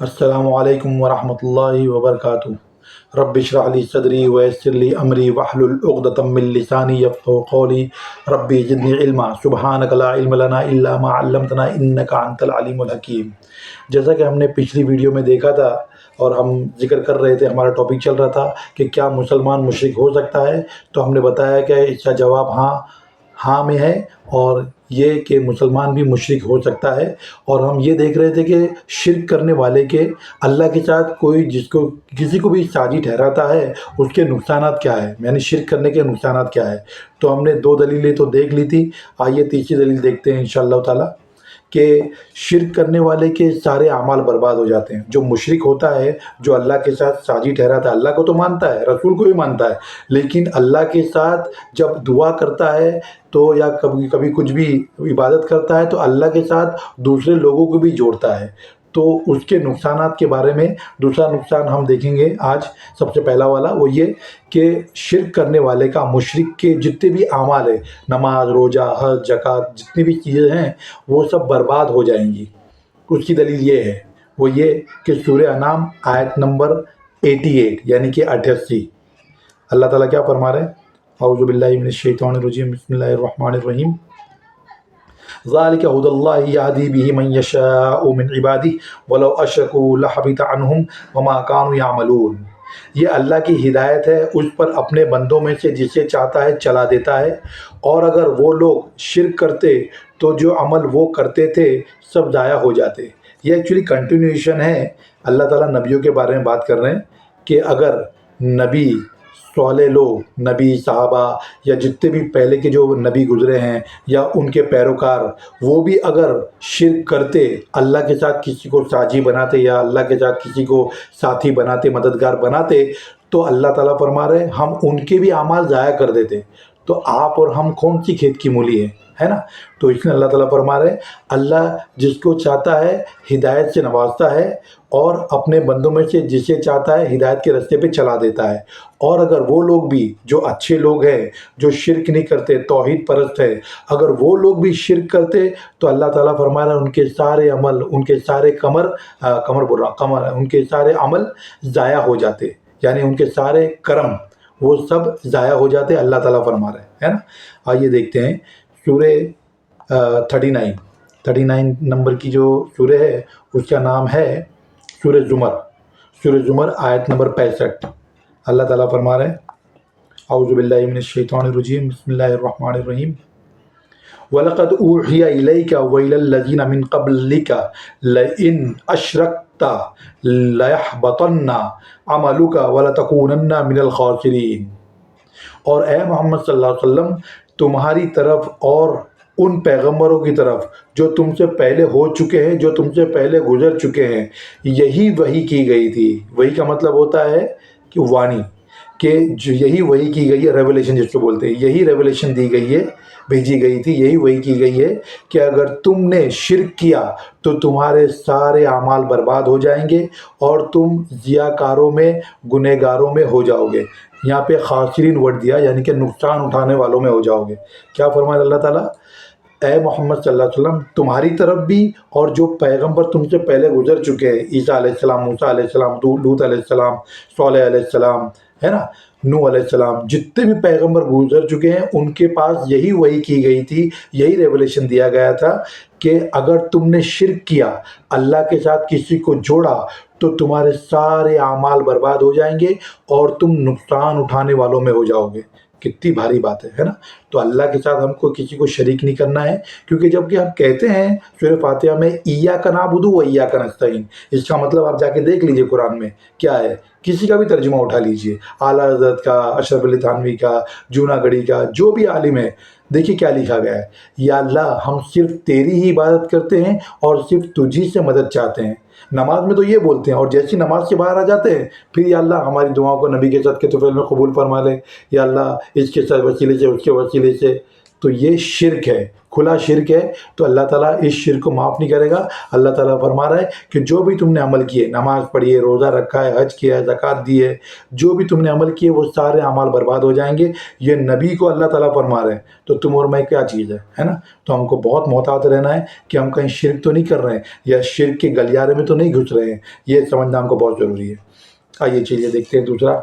السلام علیکم ورحمۃ اللہ وبرکاتہ۔ رب اشرح لی صدری ویسر لی امری واحلل عقدۃ من لسانی یفقہوا قولی رب زدنی علما سبحانک لا علم لنا الا ما علمتنا انک انت العلیم الحکیم۔ جیسا کہ ہم نے پچھلی ویڈیو میں دیکھا تھا اور ہم ذکر کر رہے تھے، ہمارا ٹاپک چل رہا تھا کہ کیا مسلمان مشرک ہو سکتا ہے، تو ہم نے بتایا کہ اس کا جواب ہاں میں ہے، اور یہ کہ مسلمان بھی مشرک ہو سکتا ہے۔ اور ہم یہ دیکھ رہے تھے کہ شرک کرنے والے کے اللہ کے ساتھ کوئی کسی کو بھی ساجی ٹھہراتا ہے، اس کے نقصانات کیا ہے، یعنی شرک کرنے کے نقصانات کیا ہے۔ تو ہم نے 2 دلیلیں تو دیکھ لی تھی، آئیے تیسری دلیل دیکھتے ہیں انشاءاللہ تعالی کہ شرک کرنے والے کے سارے اعمال برباد ہو جاتے ہیں۔ جو مشرک ہوتا ہے، جو اللہ کے ساتھ ساجی ٹھہراتا ہے، اللہ کو تو مانتا ہے، رسول کو بھی مانتا ہے، لیکن اللہ کے ساتھ جب دعا کرتا ہے تو یا کبھی کچھ بھی عبادت کرتا ہے تو اللہ کے ساتھ دوسرے لوگوں کو بھی جوڑتا ہے، تو اس کے نقصانات کے بارے میں دوسرا نقصان ہم دیکھیں گے آج۔ سب سے پہلا والا وہ یہ کہ شرک کرنے والے کا، مشرک کے جتنے بھی اعمال ہیں، نماز، روزہ، حج، زکوٰۃ، جتنی بھی چیزیں ہیں وہ سب برباد ہو جائیں گی۔ اس کی دلیل یہ ہے، وہ یہ کہ سورہ انعام آیت نمبر 88 یعنی کہ 88، اللہ تعالیٰ کیا فرما رہے ہیں؟ اعوذ باللہ من الشیطان الرجیم، بسم اللہ الرحمن الرحیم۔ ذالک ھدی اللہ یہدی بہ من یشاء من عبادہ ولو اشرکوا لحبط عنہم وما کانوا یعملون۔ یہ اللہ کی ہدایت ہے اس پر اپنے بندوں میں سے جسے چاہتا ہے چلا دیتا ہے، اور اگر وہ لوگ شرک کرتے تو جو عمل وہ کرتے تھے سب ضائع ہو جاتے۔ یہ ایکچولی کنٹینیوشن ہے، اللہ تعالیٰ نبیوں کے بارے میں بات کر رہے ہیں کہ اگر نبی، صالح لوگ، نبی، صحابہ یا جتنے بھی پہلے کے جو نبی گزرے ہیں یا ان کے پیروکار، وہ بھی اگر شرک کرتے، اللہ کے ساتھ کسی کو ساجی بناتے یا اللہ کے ساتھ کسی کو ساتھی بناتے، مددگار بناتے، تو اللہ تعالیٰ فرما رہے ہیں ہم ان کے بھی اعمال ضائع کر دیتے۔ تو آپ اور ہم کون سی کھیت کی مولی ہے نا؟ تو اس میں اللہ تعالیٰ فرما رہے ہیں اللہ جس کو چاہتا ہے ہدایت سے نوازتا ہے، اور اپنے بندوں میں سے جسے چاہتا ہے ہدایت کے راستے پہ چلا دیتا ہے۔ اور اگر وہ لوگ بھی جو اچھے لوگ ہیں، جو شرک نہیں کرتے، توحید پرست ہے، اگر وہ لوگ بھی شرک کرتے تو اللہ تعالیٰ فرما رہا ہے ان کے سارے عمل، ان کے سارے ان کے سارے عمل ضائع ہو جاتے، یعنی ان کے سارے کرم وہ سب ضائع ہو جاتے، اللہ تعالیٰ فرما رہے ہیں نا۔ آئیے دیکھتے ہیں سورہ 39 نمبر کی جو سورہ ہے اس کا نام ہے سورہ زمر۔ سورہ زمر آیت نمبر 65، اللہ تعالیٰ فرما رہے ہیں اعوذ باللہ من الشیطان الرجیم، بسم اللہ الرحمن الرحیم۔ وَلَقَدْ أُوحِيَ إِلَيْكَ وَإِلَى الَّذِينَ مِن قَبْلِكَ لَئِنْ أَشْرَكْتَ لَيَحْبَطَنَّ عَمَلُكَ وَلَتَكُونَنَّ مِنَ الْخَاسِرِينَ۔ اور اے محمد صلی اللہ علیہ وسلم، تمہاری طرف اور ان پیغمبروں کی طرف جو تم سے پہلے ہو چکے ہیں، جو تم سے پہلے گزر چکے ہیں، یہی وحی کی گئی تھی۔ وحی کا مطلب ہوتا ہے کہ وانی، کہ جو یہی وحی کی گئی ہے، ریولیشن جس کو بولتے ہیں، یہی ریولیشن دی گئی ہے، بھیجی گئی تھی، یہی وحی کی گئی ہے کہ اگر تم نے شرک کیا تو تمہارے سارے اعمال برباد ہو جائیں گے اور تم ضیاءکاروں میں، گنہگاروں میں ہو جاؤ گے۔ یہاں پہ خاسرین ورڈ دیا، یعنی کہ نقصان اٹھانے والوں میں ہو جاؤ گے۔ کیا فرمایا اللہ تعالیٰ؟ اے محمد صلی اللہ علیہ وسلم، تمہاری طرف بھی اور جو پیغمبر تم سے پہلے گزر چکے ہیں، عیسیٰ علیہ السلام، موسیٰ علیہ السلام، لوط علیہ السلام، صالح علیہ السلام، ہے نا، نوح علیہ السلام، جتنے بھی پیغمبر گزر چکے ہیں ان کے پاس یہی وحی کی گئی تھی، یہی ریولیشن دیا گیا تھا کہ اگر تم نے شرک کیا، اللہ کے ساتھ کسی کو جوڑا، تو تمہارے سارے اعمال برباد ہو جائیں گے اور تم نقصان اٹھانے والوں میں ہو جاؤ گے۔ کتنی بھاری بات ہے نا؟ تو اللہ کے ساتھ ہم کو کسی کو شریک نہیں کرنا ہے، کیونکہ جب کہ ہم کہتے ہیں سورہ فاتحہ میں ایاک نعبد و ایاک نستعین، اس کا مطلب آپ جا کے دیکھ لیجئے قرآن میں کیا ہے، کسی کا بھی ترجمہ اٹھا لیجئے، اعلیٰ حضرت کا، اشرف علی تھانوی کا، جوناگڑھی کا، جو بھی عالم ہے، دیکھیے کیا لکھا گیا ہے، یا اللہ ہم صرف تیری ہی عبادت کرتے ہیں اور صرف تجھی سے مدد چاہتے ہیں۔ نماز میں تو یہ بولتے ہیں، اور جیسی نماز سے باہر آ جاتے ہیں پھر یا اللہ ہماری دعاؤں کو نبی کے صدقے طفیل میں قبول فرما لے، یا اللہ اس کے وسیلے سے، اس کے وسیلے سے، تو یہ شرک ہے، کھلا شرک ہے، تو اللہ تعالیٰ اس شرک کو معاف نہیں کرے گا۔ اللہ تعالیٰ فرما رہا ہے کہ جو بھی تم نے عمل کیے، نماز پڑھی ہے، روزہ رکھا ہے، حج کیا ہے، زکوٰۃ دی ہے، جو بھی تم نے عمل کیے وہ سارے اعمال برباد ہو جائیں گے۔ یہ نبی کو اللہ تعالیٰ فرما رہے ہیں، تو تم اور میں کیا چیز ہے نا؟ تو ہم کو بہت محتاط رہنا ہے کہ ہم کہیں شرک تو نہیں کر رہے ہیں، یا شرک کے گلیارے میں تو نہیں گھس رہے ہیں، یہ سمجھنا ہم کو بہت ضروری ہے۔ آئیے چلیے دیکھتے ہیں دوسرا،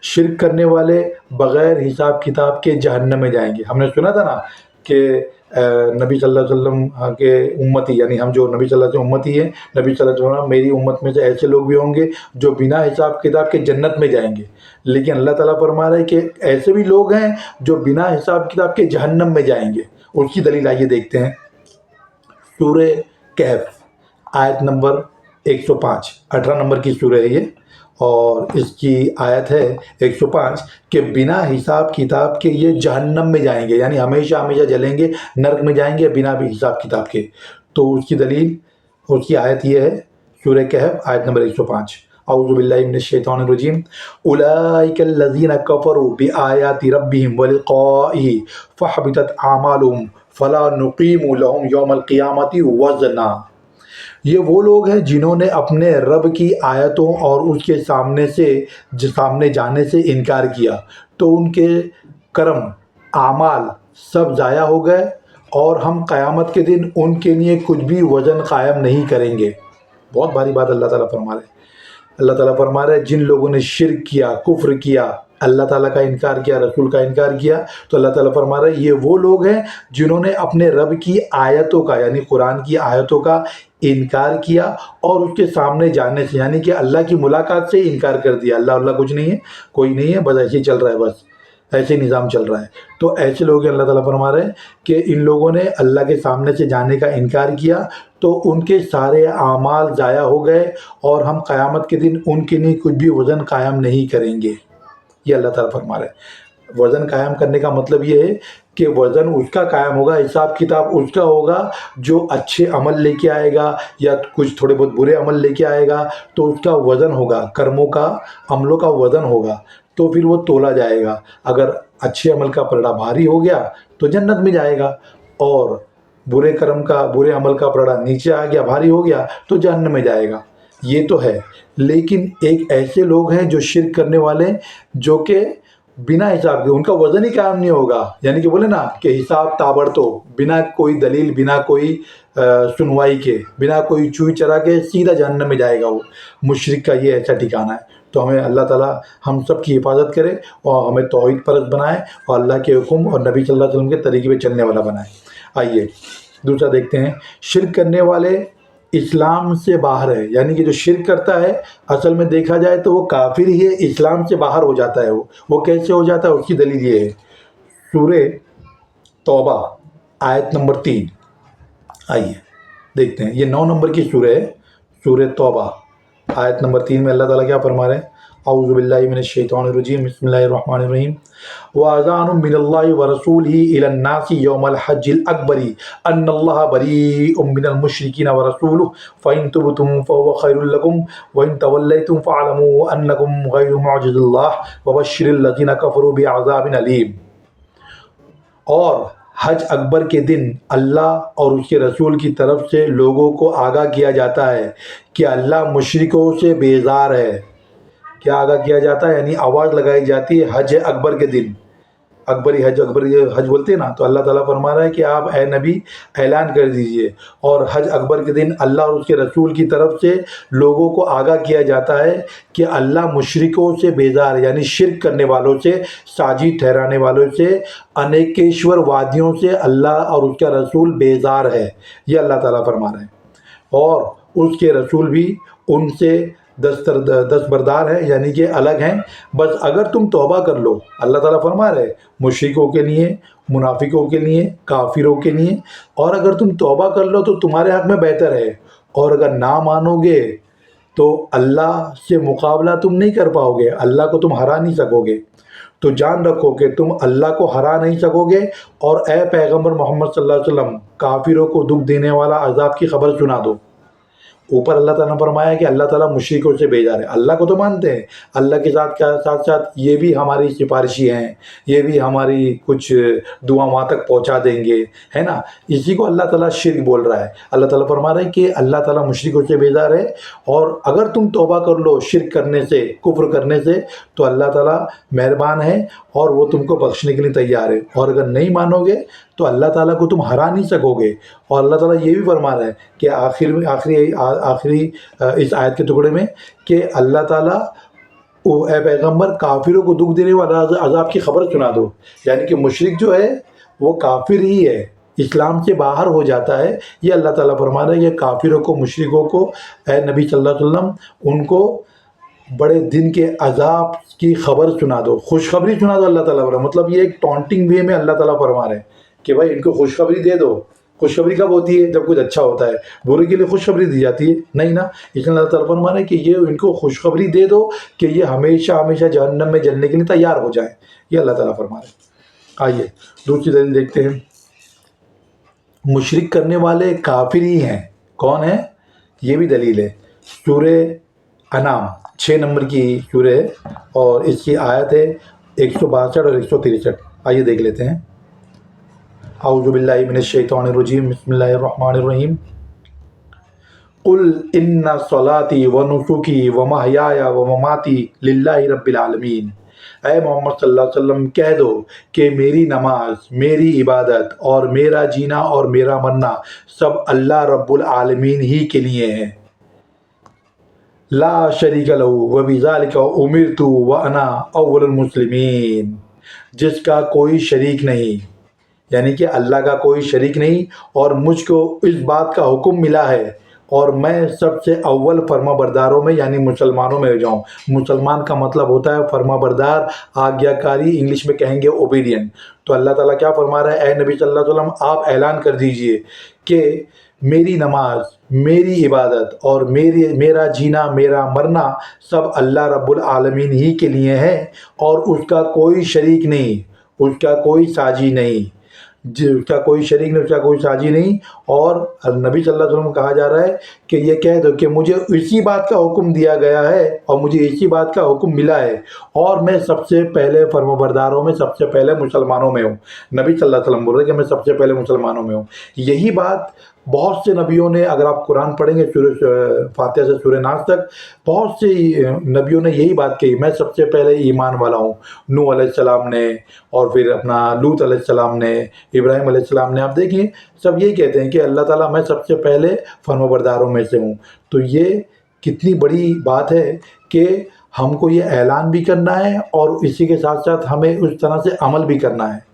شرک کرنے والے بغیر حساب کتاب کے جہنم میں جائیں گے۔ ہم نے سنا تھا نا کہ نبی صلی اللہ علیہ وسلم کے امتی، یعنی ہم جو نبی صلی اللہ علیہ وسلم امتی ہیں، نبی صلی اللہ علیہ وسلم میری امت میں سے ایسے لوگ بھی ہوں گے جو بنا حساب کتاب کے جنت میں جائیں گے، لیکن اللہ تعالیٰ فرما رہا ہے کہ ایسے بھی لوگ ہیں جو بنا حساب کتاب کے جہنم میں جائیں گے۔ اس کی دلیل آئیے دیکھتے ہیں، سورہ کہف آیت نمبر 105، 18 نمبر کی سورہ ہے یہ، اور اس کی آیت ہے 105 کہ بنا حساب کتاب کے یہ جہنم میں جائیں گے، یعنی ہمیشہ ہمیشہ جلیں گے، نرک میں جائیں گے بنا بھی حساب کتاب کے۔ تو اس کی دلیل، اس کی آیت یہ ہے، سورہ کہف آیت نمبر 105، اعوذ باللہ من الشیطان الرجیم، اولئک الذین کفروا بآیات ربہم ولقائہ فحبطت اعمالہم فلا نقیم لہم یوم القیامۃ وزنا۔ یہ وہ لوگ ہیں جنہوں نے اپنے رب کی آیتوں اور اس کے سامنے جانے سے انکار کیا، تو ان کے کرم اعمال سب ضائع ہو گئے، اور ہم قیامت کے دن ان کے لیے کچھ بھی وزن قائم نہیں کریں گے۔ بہت بھاری بات اللہ تعالیٰ فرما رہے ہیں۔ اللہ تعالیٰ فرما رہے ہیں جن لوگوں نے شرک کیا، کفر کیا، اللہ تعالیٰ کا انکار کیا، رسول کا انکار کیا، تو اللہ تعالیٰ فرما رہے ہیں یہ وہ لوگ ہیں جنہوں نے اپنے رب کی آیتوں کا، یعنی قرآن کی آیتوں کا انکار کیا، اور اس کے سامنے جانے سے، یعنی کہ اللہ کی ملاقات سے انکار کر دیا۔ اللہ کچھ نہیں ہے، کوئی نہیں ہے، بس ایسے ہی چل رہا ہے، بس ایسے نظام چل رہا ہے۔ تو ایسے لوگ ہیں، اللہ تعالیٰ فرما رہے ہیں کہ ان لوگوں نے اللہ کے سامنے سے جانے کا انکار کیا، تو ان کے سارے اعمال ضائع ہو گئے، اور ہم قیامت کے دن ان کے لیے کچھ بھی وزن قائم نہیں کریں گے۔ یہ اللہ تعالیٰ فرما رہے ہیں۔ وزن قائم کرنے کا مطلب یہ ہے کہ وزن اس کا قائم ہوگا، حساب کتاب اس کا ہوگا جو اچھے عمل لے کے آئے گا، یا کچھ تھوڑے بہت برے عمل لے کے آئے گا، تو اس کا وزن ہوگا، کرموں کا، عملوں کا وزن ہوگا، تو پھر وہ تولا جائے گا۔ اگر اچھے عمل کا پلڑا بھاری ہو گیا تو جنت میں جائے گا، اور برے عمل کا پلڑا نیچے آ گیا، بھاری ہو گیا، تو جہنم میں جائے گا۔ یہ تو ہے، لیکن ایک ایسے لوگ ہیں جو شرک کرنے والے، جو کہ بنا حساب کے، ان کا وزن ہی قائم نہیں ہوگا، یعنی کہ بولے نا کہ حساب تابڑ، تو بنا کوئی دلیل، بنا کوئی سنوائی کے، بنا کوئی چوئی چرا کے سیدھا جہنم میں جائے گا وہ۔ مشرک کا یہ ایسا ٹھکانہ ہے۔ تو ہمیں اللہ تعالیٰ ہم سب کی حفاظت کرے، اور ہمیں توحید پرست بنائے، اور اللہ کے حکم اور نبی صلی اللہ علیہ وسلم کے طریقے پہ چلنے والا بنائے۔ آئیے دوسرا دیکھتے ہیں، شرک کرنے والے اسلام سے باہر ہے، یعنی کہ جو شرک کرتا ہے اصل میں دیکھا جائے تو وہ کافر ہی ہے، اسلام سے باہر ہو جاتا ہے۔ وہ کیسے ہو جاتا ہے؟ اس کی دلیل یہ ہے، سورہ توبہ آیت نمبر 3، آئیے دیکھتے ہیں۔ یہ 9 نمبر کی سورہ ہے، سورہ توبہ آیت نمبر 3 میں اللہ تعالیٰ کیا فرما رہے ہیں؟ اعوذ باللہ من الشیطان الرجیم، بسم اللہ الرحمن الرحیم، وَأَذَانٌ مِّنَ اللَّهِ وَرَسُولِهِ إِلَى النَّاسِ يَوْمَ الْحَجِّ الْأَكْبَرِ أَنَّ اللَّهَ بَرِيءٌ مِّنَ الْمُشْرِكِينَ وَرَسُولُهُ فَإِن تُبْتُمْ فَهُوَ خَيْرٌ لَّكُمْ وَإِن تَوَلَّيْتُمْ فَاعْلَمُوا أَنَّكُمْ غَيْرُ مُعْجِزِي اللَّهِ وَبَشِّرِ الَّذِينَ كَفَرُوا بِعَذَابٍ أَلِيمٍ۔ اور حج اکبر کے دن اللہ اور اس کے رسول کی طرف سے لوگوں کو آگاہ کیا جاتا ہے کہ اللہ مشرکوں سے بیزار ہے۔ کیا آگاہ کیا جاتا ہے؟ یعنی آواز لگائی جاتی ہے حج اکبر کے دن، اکبری حج بولتے ہیں نا، تو اللہ تعالیٰ فرما رہا ہے کہ آپ اے نبی اعلان کر دیجئے، اور حج اکبر کے دن اللہ اور اس کے رسول کی طرف سے لوگوں کو آگاہ کیا جاتا ہے کہ اللہ مشرکوں سے بیزار، یعنی شرک کرنے والوں سے، ساجد ٹھہرانے والوں سے، انیکیشور وادیوں سے اللہ اور اس کا رسول بیزار ہے۔ یہ اللہ تعالیٰ فرما رہے ہیں، اور اس کے رسول بھی ان سے دستبردار ہے، یعنی کہ الگ ہیں۔ بس اگر تم توبہ کر لو، اللہ تعالیٰ فرما رہے مشرکوں کے لیے، منافقوں کے لیے، کافروں کے لیے، اور اگر تم توبہ کر لو تو تمہارے حق میں بہتر ہے، اور اگر نہ مانو گے تو اللہ سے مقابلہ تم نہیں کر پاؤ گے، اللہ کو تم ہرا نہیں سکو گے۔ تو جان رکھو کہ تم اللہ کو ہرا نہیں سکو گے، اور اے پیغمبر محمد صلی اللہ علیہ وسلم کافروں کو دکھ دینے والا عذاب کی خبر سنا دو۔ اوپر اللہ تعالیٰ نے فرمایا کہ اللہ تعالیٰ مشرکوں سے بیزار ہے. اللہ کو تو مانتے ہیں، اللہ کے ساتھ ساتھ یہ بھی ہماری سفارشی ہیں، یہ بھی ہماری کچھ دعا وہاں تک پہنچا دیں گے، ہے نا. اسی کو اللہ تعالیٰ شرک بول رہا ہے. اللہ تعالیٰ فرما رہا ہے کہ اللہ تعالیٰ مشرکوں سے بیزار ہے، اور اگر تم توبہ کر لو شرک کرنے سے، کفر کرنے سے، تو اللہ تعالیٰ مہربان ہے اور وہ تم کو بخشنے کے لیے تیار ہے. اور اگر نہیں مانو گے تو اللہ تعالیٰ کو تم ہرا نہیں سکو گے. اور اللہ تعالیٰ یہ بھی فرما رہا ہے کہ آخری اس آیت کے ٹکڑے میں کہ اللہ تعالیٰ اے پیغمبر کافروں کو دکھ دینے والا عذاب کی خبر سنا دو. یعنی کہ مشرک جو ہے وہ کافر ہی ہے، اسلام سے باہر ہو جاتا ہے. یہ اللہ تعالیٰ فرما رہا ہے کہ کافروں کو، مشرکوں کو اے نبی صلی اللہ علیہ وسلم ان کو بڑے دن کے عذاب کی خبر سنا دو، خوشخبری سنا دو. اللہ تعالیٰ فرما، مطلب یہ ایک ٹونٹنگ وے میں اللہ تعالیٰ فرما رہے ہیں کہ بھائی ان کو خوشخبری دے دو. خوشخبری کب ہوتی ہے؟ جب کچھ اچھا ہوتا ہے. برے کے لیے خوشخبری دی جاتی ہے نہیں نا. اس لیے اللہ تعالیٰ فرما رہے ہیں کہ یہ ان کو خوشخبری دے دو کہ یہ ہمیشہ ہمیشہ جہنم میں جلنے کے لیے تیار ہو جائیں. یہ اللہ تعالیٰ فرما رہے ہیں. آئیے دوسری دلیل دیکھتے ہیں. مشرک کرنے والے کافر ہی ہیں. کون ہیں؟ یہ بھی دلیل ہے. سورہ انعام 6 نمبر کی سورہ ہے اور اس کی آیت ہے 162 اور 163. آئیے دیکھ لیتے ہیں. اعوذ باللہ من الشیطان الرجیم، بسم اللہ الرحمن الرحیم. قل ان صلاتی و نسکی و محیای و مماتی للہ رب العالمین. اے محمد صلی اللہ علیہ وسلم کہہ دو کہ میری نماز، میری عبادت اور میرا جینا اور میرا مرنا سب اللہ رب العالمین ہی کے لیے ہیں. لا شریک لہ وبذالک امرت وانا اول المسلمین. جس کا کوئی شریک نہیں، یعنی کہ اللہ کا کوئی شریک نہیں، اور مجھ کو اس بات کا حکم ملا ہے اور میں سب سے اول فرما برداروں میں یعنی مسلمانوں میں ہو جاؤں. مسلمان کا مطلب ہوتا ہے فرما بردار، آگیا کاری، انگلش میں کہیں گے اوبیڈین. تو اللہ تعالیٰ کیا فرما رہا ہے؟ اے نبی صلی اللہ علیہ وسلم آپ اعلان کر دیجئے کہ میری نماز، میری عبادت اور میرا جینا، میرا مرنا سب اللہ رب العالمین ہی کے لیے ہے، اور اس کا کوئی شریک نہیں، اس کا کوئی ساجی نہیں. اس کا کوئی شریک نہیں، اس کا کوئی ساجی نہیں. اور نبی صلی اللہ علیہ وسلم کو کہا جا رہا ہے کہ یہ کہہ دو کہ مجھے اسی بات کا حکم دیا گیا ہے اور مجھے اسی بات کا حکم ملا ہے، اور میں سب سے پہلے فرمانبرداروں میں، سب سے پہلے مسلمانوں میں ہوں. نبی صلی اللہ علیہ وسلم بول رہے ہیں کہ میں سب سے پہلے مسلمانوں میں ہوں. یہی بات بہت سے نبیوں نے، اگر آپ قرآن پڑھیں گے سورہ فاتحہ سے سورہ ناس تک، بہت سے نبیوں نے یہی بات کہی، میں سب سے پہلے ایمان والا ہوں. نوح علیہ السلام نے، اور پھر اپنا لوط علیہ السلام نے، ابراہیم علیہ السلام نے. آپ دیکھیں سب یہی کہتے ہیں کہ اللہ تعالیٰ میں سب سے پہلے فرمانبرداروں میں سے ہوں. تو یہ کتنی بڑی بات ہے کہ ہم کو یہ اعلان بھی کرنا ہے اور اسی کے ساتھ ساتھ ہمیں اس طرح سے عمل بھی کرنا ہے.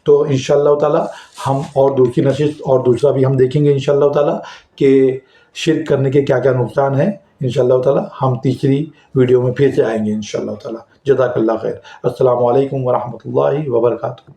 تو انشاءاللہ تعالیٰ ہم اور دوسری نشست اور دوسرا بھی ہم دیکھیں گے انشاءاللہ تعالیٰ کہ شرک کرنے کے کیا کیا نقصان ہیں. انشاءاللہ تعالیٰ ہم تیسری ویڈیو میں پھر سے آئیں گے انشاءاللہ تعالیٰ. جزاک اللہ خیر. السلام علیکم ورحمۃ اللہ وبرکاتہ.